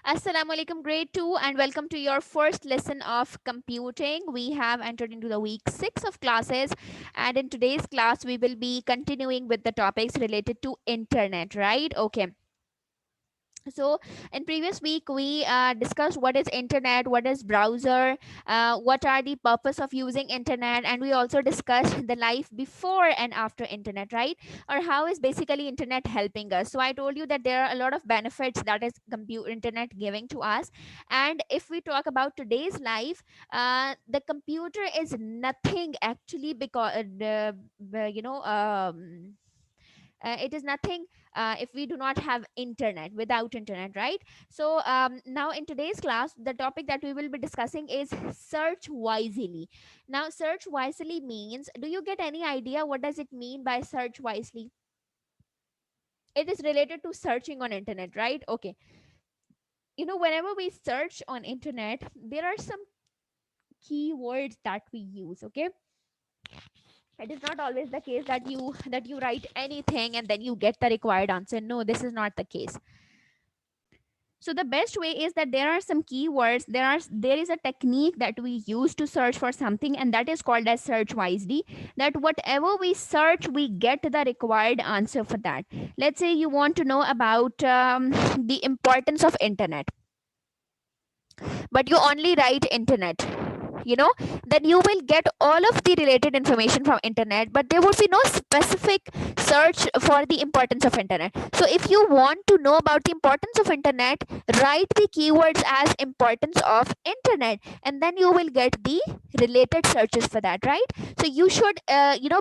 Assalamu alaikum, grade 2, and welcome to your first lesson of computing. We have entered into the week 6 of classes, and in today's class, we will be continuing with the topics related to internet, right? Okay. So in previous week we discussed what is internet, what is browser, what are the purpose of using internet, and we also discussed the life before and after internet, right? Or how is basically internet helping us. So I told you that there are a lot of benefits that is compute internet giving to us. And if we talk about today's life, the computer is nothing actually, because you know it is nothing if we do not have internet, without internet, right? So now in today's class, the topic that we will be discussing is search wisely. Now search wisely means, do you get any idea what does it mean by search wisely? It is related to searching on internet, right? Okay. Whenever we search on internet, there are some keywords that we use. Okay, it is not always the case that you write anything and then you get the required answer. No, this is not the case. So the best way is that there are some keywords, there is a technique that we use to search for something, and that is called as search wisely. That whatever we search, we get the required answer for that. Let's say you want to know about the importance of internet, but you only write internet, you know then you will get all of the related information from internet, but there would be no specific search for the importance of internet. So if you want to know about the importance of internet, write the keywords as importance of internet, and then you will get the related searches for that, right? So you should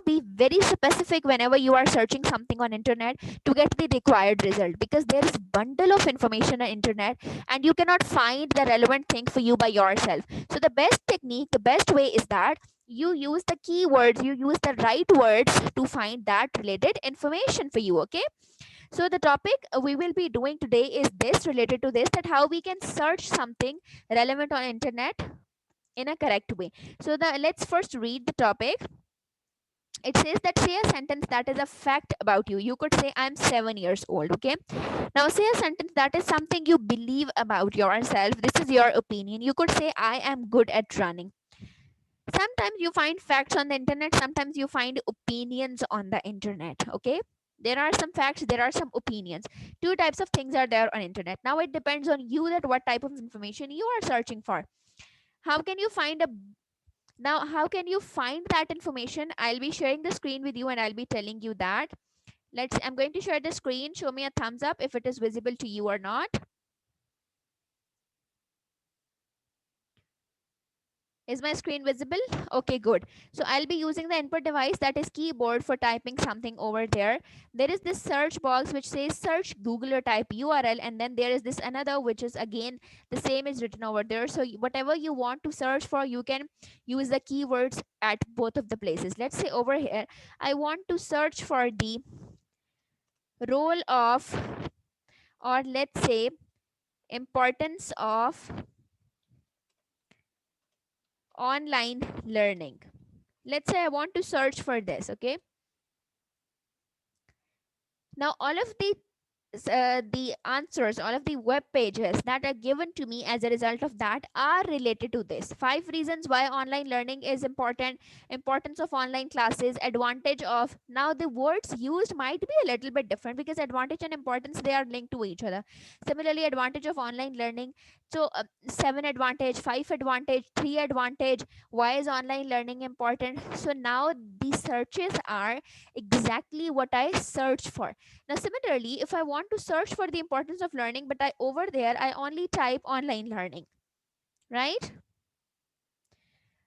be very specific whenever you are searching something on internet to get the required result, because there is bundle of information on internet and you cannot find the relevant thing for you by yourself. So the best technique, the best way is that you use the keywords, you use the right words to find that related information for you. Okay. So the topic we will be doing today is this, related to this, that how we can search something relevant on internet in a correct way. So the let's first read the topic. It says that, say a sentence that is a fact about you. You could say, I'm 7 years old. Okay. Now say a sentence that is something you believe about yourself. This is your opinion. You could say, I am good at running. Sometimes you find facts on the internet, sometimes you find opinions on the internet. Okay. There are some facts, there are some opinions. Two types of things are there on internet. Now it depends on you that what type of information you are searching for. How can you find a Now, how can you find that information? I'll be sharing the screen with you and I'll be telling you that. I'm going to share the screen. Show me a thumbs up if it is visible to you or not. Is my screen visible? Okay, good. So I'll be using the input device, that is keyboard, for typing something over there. There is this search box which says search Google or type URL, and then there is this another which is again the same is written over there. So whatever you want to search for, you can use the keywords at both of the places. Let's say over here, I want to search for the role of, or let's say importance of online learning. Let's say I want to search for this. Okay. Now all of the answers, all of the web pages that are given to me as a result of that are related to this. 5 reasons why online learning is important, importance of online classes, advantage of. Now the words used might be a little bit different because advantage and importance, they are linked to each other. Similarly, advantage of online learning. So 7 advantage, 5 advantage, 3 advantage. Why is online learning important? So now the searches are exactly what I search for. Now, similarly, if I want to search for the importance of learning, but over there I only type online learning, right?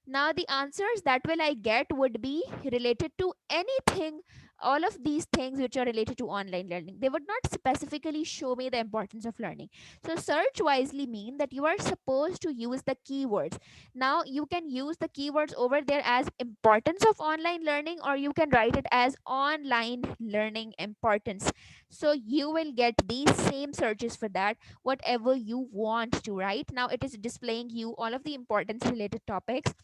Now the answers that will I get would be related to anything, all of these things which are related to online learning. They would not specifically show me the importance of learning. So search wisely mean that you are supposed to use the keywords. Now you can use the keywords over there as importance of online learning, or you can write it as online learning importance. So you will get these same searches for that, whatever you want to write. Now it is displaying you all of the importance related topics.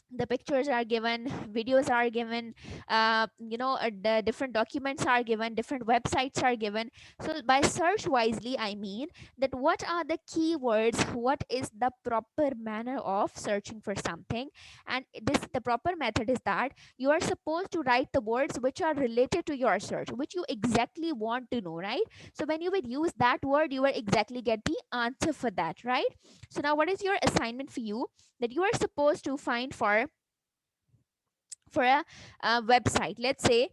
The pictures are given, videos are given, the different documents are given, different websites are given. So by search wisely, I mean that what are the keywords, what is the proper manner of searching for something. And this, the proper method is that you are supposed to write the words which are related to your search, which you exactly want to know, right? So when you will use that word, you will exactly get the answer for that, right? So now what is your assignment for you, that you are supposed to find for a website. Let's say,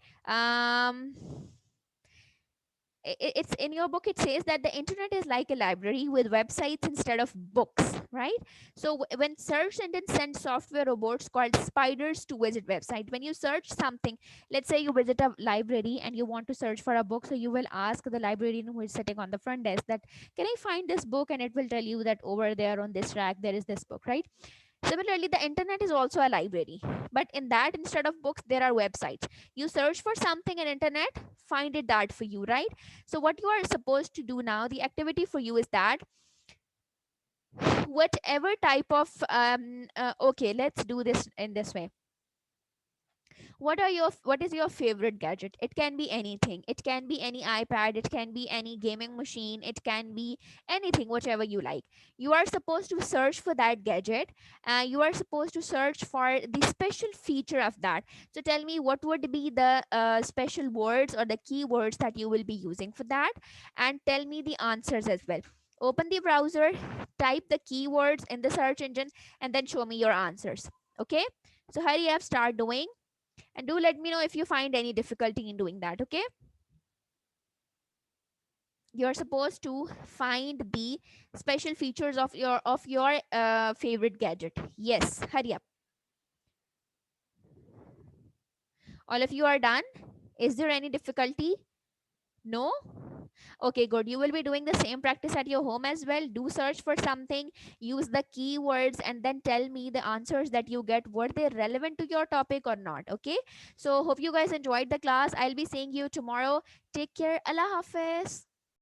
it's in your book, it says that the internet is like a library with websites instead of books, right? So when search engines send software robots called spiders to visit website, when you search something, let's say you visit a library and you want to search for a book, so you will ask the librarian who is sitting on the front desk that, can I find this book? And it will tell you that over there on this rack there is this book, right? Similarly, the internet is also a library, but in that, instead of books, there are websites. You search for something in internet, find it that for you, right? So what you are supposed to do now, the activity for you is that whatever type of okay, let's do this in this way. What is your favorite gadget? It can be anything, it can be any iPad, it can be any gaming machine, it can be anything, whatever you like. You are supposed to search for that gadget. You are supposed to search for the special feature of that. So tell me, what would be the special words or the keywords that you will be using for that, and tell me the answers as well. Open the browser, type the keywords in the search engine, and then show me your answers. Okay, so hurry up, start doing, and do let me know if you find any difficulty in doing that. Okay, you're supposed to find the special features of your favorite gadget. Yes, hurry up. All of you are done? Is there any difficulty? No? Okay, good. You will be doing the same practice at your home as well. Do search for something, use the keywords, and then tell me the answers that you get. Were they relevant to your topic or not? Okay. So, hope you guys enjoyed the class. I'll be seeing you tomorrow. Take care. Allah Hafiz.